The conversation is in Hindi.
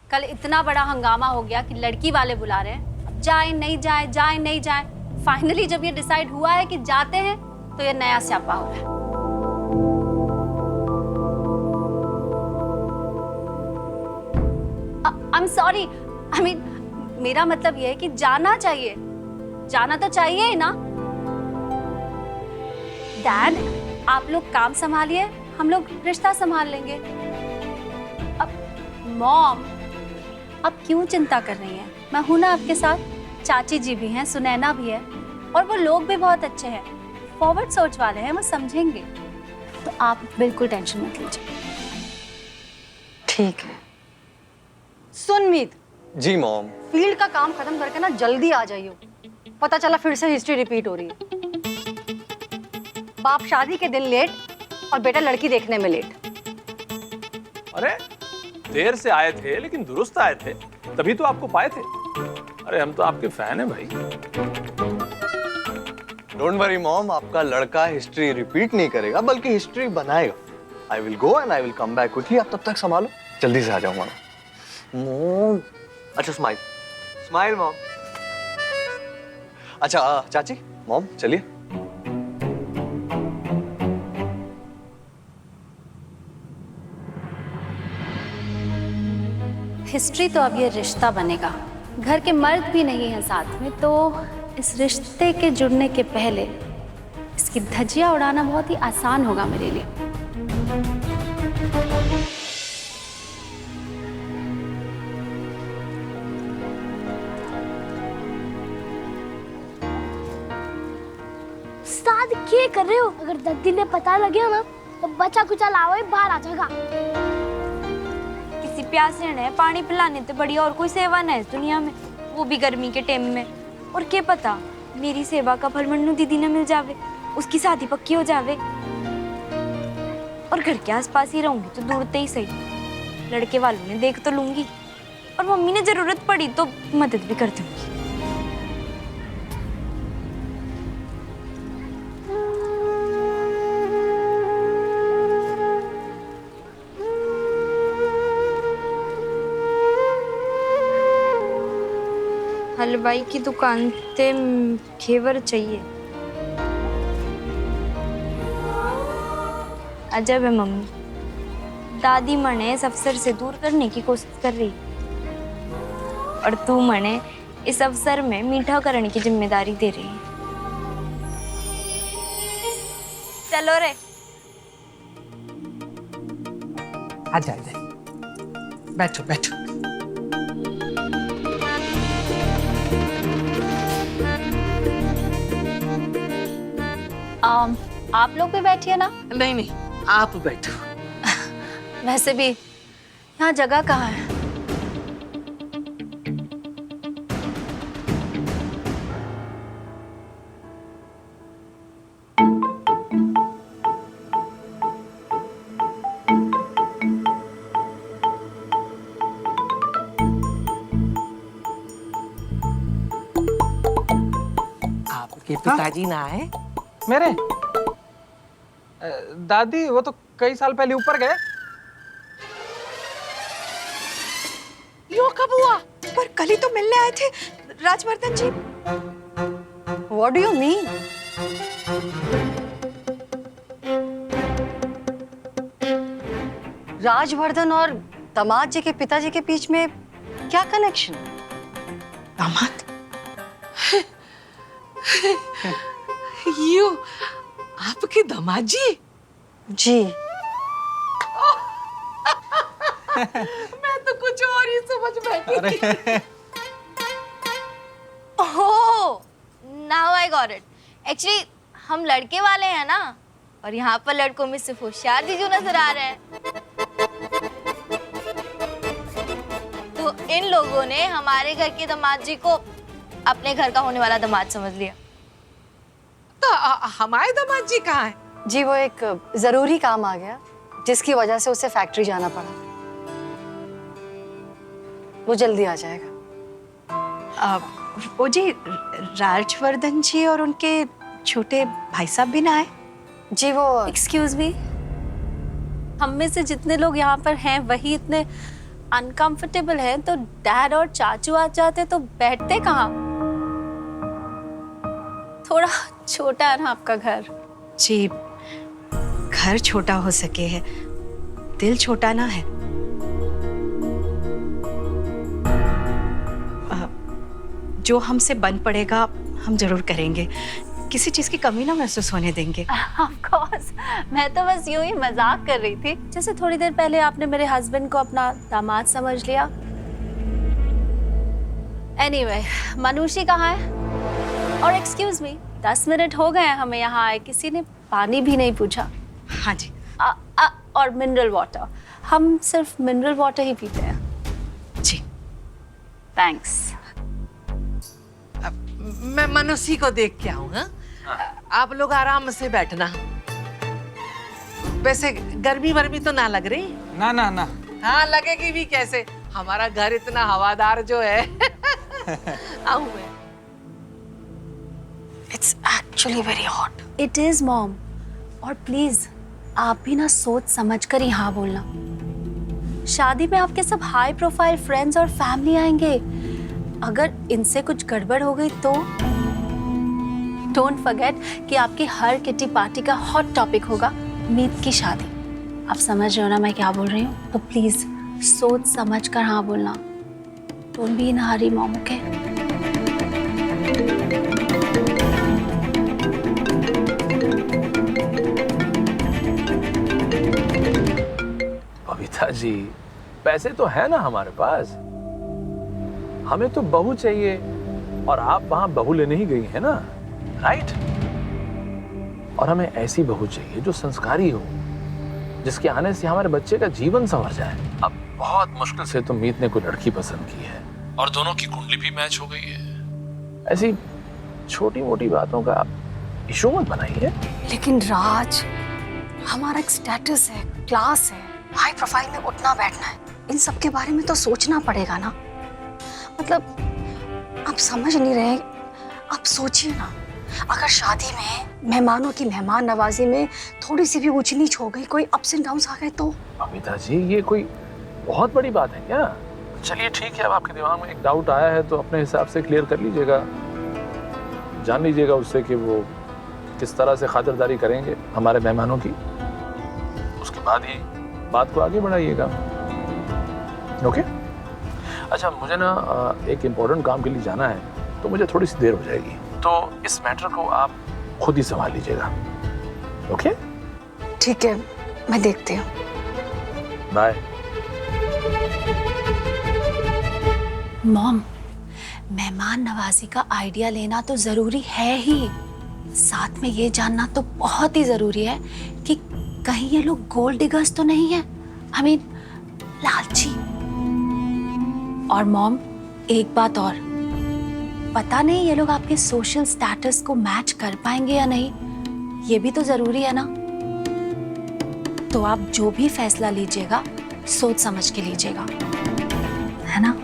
कल इतना बड़ा हंगामा हो गया कि लड़की वाले बुला रहे हैं, अब जाए नहीं जाए, जाए नहीं जाए। फाइनली जब ये डिसाइड हुआ है कि जाते हैं तो ये नया स्यापा हो रहा है। I am sorry, I mean मेरा मतलब ये है कि जाना चाहिए, जाना तो चाहिए ही ना। डैड आप लोग काम संभालिए, हम लोग रिश्ता संभाल लेंगे। अब मॉम आप क्यों चिंता कर रही हैं? मैं हूं ना आपके साथ। चाची जी भी हैं, सुनैना भी है, और वो लोग भी बहुत अच्छे हैं, फॉरवर्ड सोच वाले हैं, वो समझेंगे। तो आप बिल्कुल टेंशन मत लीजिए। ठीक है। सुन मीत। जी मॉम। फील्ड का काम खत्म करके ना जल्दी आ जाइयो। पता चला फिर से हिस्ट्री रिपीट हो रही है। बाप शादी के दिन लेट और बेटा लड़की देखने में लेट। अरे देर से आए थे लेकिन दुरुस्त आए थे, तभी तो आपको पाए थे। अरे हम तो आपके फैन हैं भाई। डोंट वरी मॉम, आपका लड़का हिस्ट्री रिपीट नहीं करेगा बल्कि हिस्ट्री बनाएगा। I will go and I will come back quickly. आप तब तक संभालो, जल्दी से आ जाऊंगा मॉम। अच्छा स्माइल, स्माइल मॉम। अच्छा चाची, मॉम चलिए। हिस्ट्री तो अब ये रिश्ता बनेगा, घर के मर्द भी नहीं हैं साथ में, तो इस रिश्ते के जुड़ने के पहले इसकी धज्जियां उड़ाना बहुत ही आसान होगा मेरे लिए। उस्ताद क्या कर रहे हो? अगर दादी ने पता लगे ना तो बच्चा कुचा लाओ बाहर आ जाएगा। किसी प्यासे ने पानी पिलाने तो बड़ी और कोई सेवा न है इस दुनिया में, वो भी गर्मी के टाइम में। और क्या पता मेरी सेवा का फल मन्नू दीदी ने मिल जावे, उसकी शादी पक्की हो जावे, और घर के आसपास ही रहूंगी तो दूरते ही सही, लड़के वालों ने देख तो लूंगी, और मम्मी ने जरूरत पड़ी तो मदद भी कर दूंगी। हलवाई की दुकान से घेवर चाहिए। अजब है मम्मी, दादी मने इस अवसर से दूर करने की कोशिश कर रही, और तू मने इस अवसर में मीठा करने की जिम्मेदारी दे रही है। चलो रे। आजा आजा, बैठो बैठो। आप लोग भी बैठिए ना। नहीं नहीं, आप बैठो। वैसे भी यहाँ जगह कहाँ है? आपके पिताजी ना आए? मेरे दादी वो तो कई साल पहले ऊपर गए। यो कब हुआ? पर कल ही तो मिलने आए थे राजवर्धन जी। What do you mean? Rajvardhan और दामाद जी के पिताजी के बीच में क्या कनेक्शन? दामाद? यो आपके दामाद जी? जी। मैं तो कुछ और ही समझ बैठी। Oh, now I got it. Actually हम लड़के वाले हैं ना, और यहाँ पर लड़कों में सिर्फ होशियार जीजू नजर आ रहे हैं। तो इन लोगों ने हमारे घर के दामाद जी को अपने घर का होने वाला दामाद समझ लिया। तो हमारे दामाद जी कहाँ हैं? जी वो एक जरूरी काम आ गया जिसकी वजह से उसे फैक्ट्री जाना पड़ा। वो जल्दी आ जाएगा। वो जी राजवर्धन जी और उनके छोटे भाई साहब भी ना आए? जी वो एक्सक्यूज मी, हम में से जितने लोग यहाँ पर हैं वही इतने अनकंफर्टेबल हैं तो डैड और चाचू आ जाते तो बैठते कहाँ? थोड़ा छोटा है ना आपका घर। जी, घर छोटा हो सके है, दिल छोटा ना है। जो हमसे बन पड़ेगा हम जरूर करेंगे, किसी चीज की कमी ना महसूस होने देंगे। Of course, मैं तो बस यूं ही मजाक कर रही थी। जैसे थोड़ी देर पहले आपने मेरे हस्बैंड को अपना दामाद समझ लिया। Anyway, मनुषी कहाँ है? और एक्सक्यूज मी, 10 मिनट हो गए हैं हमें यहाँ आए, किसी ने पानी भी नहीं पूछा। हाँ जी। और मिनरल वाटर, हम सिर्फ मिनरल वाटर ही पीते हैं। जी थैंक्स। मैं मनुष्य को देख के आऊँ। हाँ? आप लोग आराम से बैठना। वैसे गर्मी वर्मी तो ना लग रही? ना ना ना। हाँ, लगेगी भी कैसे, हमारा घर इतना हवादार जो है। आऊँ मैं? It's actually very hot. It is mom. और प्लीज आप भी ना सोच समझ कर ही हाँ बोलना। शादी में आपके सब हाई प्रोफाइल फ्रेंड्स और फैमिली आएंगे, अगर इनसे कुछ गड़बड़ हो गई तो डोंट फॉरगेट कि आपकी हर किटी पार्टी का हॉट टॉपिक होगा मीत की शादी। आप समझ रहे हो ना मैं क्या बोल रही हूँ? तो प्लीज सोच समझ कर हाँ बोलना। Don't be in hurry mom, okay? Babita ji, पैसे तो है ना हमारे पास, हमें तो बहू चाहिए और आप वहां बहू लेने ही गई है ना, राइट? और हमें ऐसी बहू चाहिए जो संस्कारी हो, जिसके आने से हमारे बच्चे का जीवन संवर जाए। अब बहुत मुश्किल से तो मीत ने कोई लड़की पसंद की है और दोनों की कुंडली भी मैच हो गई है। ऐसी छोटी मोटी बातों का इशू मत बनाइए। लेकिन राज, हमारा एक स्टेटस है, क्लास है, हाई प्रोफाइल में उठना बैठना है, इन सब के बारे में तो सोचना पड़ेगा ना। मतलब आप समझ नहीं रहे, आप सोचिए ना, अगर शादी में मेहमानों की मेहमान नवाजी में थोड़ी सी भी ऊंच नीच हो गई, कोई अप्स एंड डाउन्स आ गए तो? अमिता जी, ये कोई बहुत बड़ी बात है क्या? चलिए ठीक है, अब आपके दिमाग में एक डाउट आया है तो अपने हिसाब से क्लियर कर लीजिएगा, जान लीजिएगा उससे कि वो किस तरह से खातिरदारी करेंगे हमारे मेहमानों की, उसके बाद ही बात को आगे बढ़ाइएगा। ओके? अच्छा, मुझे ना एक इम्पोर्टेंट काम के लिए जाना है, तो मुझे थोड़ी सी देर हो जाएगी, तो इस मैटर को आप खुद ही संभाल लीजिएगा। ओके? ठीक है, मैं देखती हूँ। बाय। मॉम, मेहमान नवाजी का आइडिया लेना तो जरूरी है ही, साथ में ये जानना तो बहुत ही जरूरी है कि कहीं ये लोग गोल्ड डिगर्स तो नहीं है, आई मीन लालची। और मॉम, एक बात और, पता नहीं ये लोग आपके सोशल स्टेटस को मैच कर पाएंगे या नहीं, ये भी तो जरूरी है ना। तो आप जो भी फैसला लीजिएगा सोच समझ के लीजिएगा, है ना?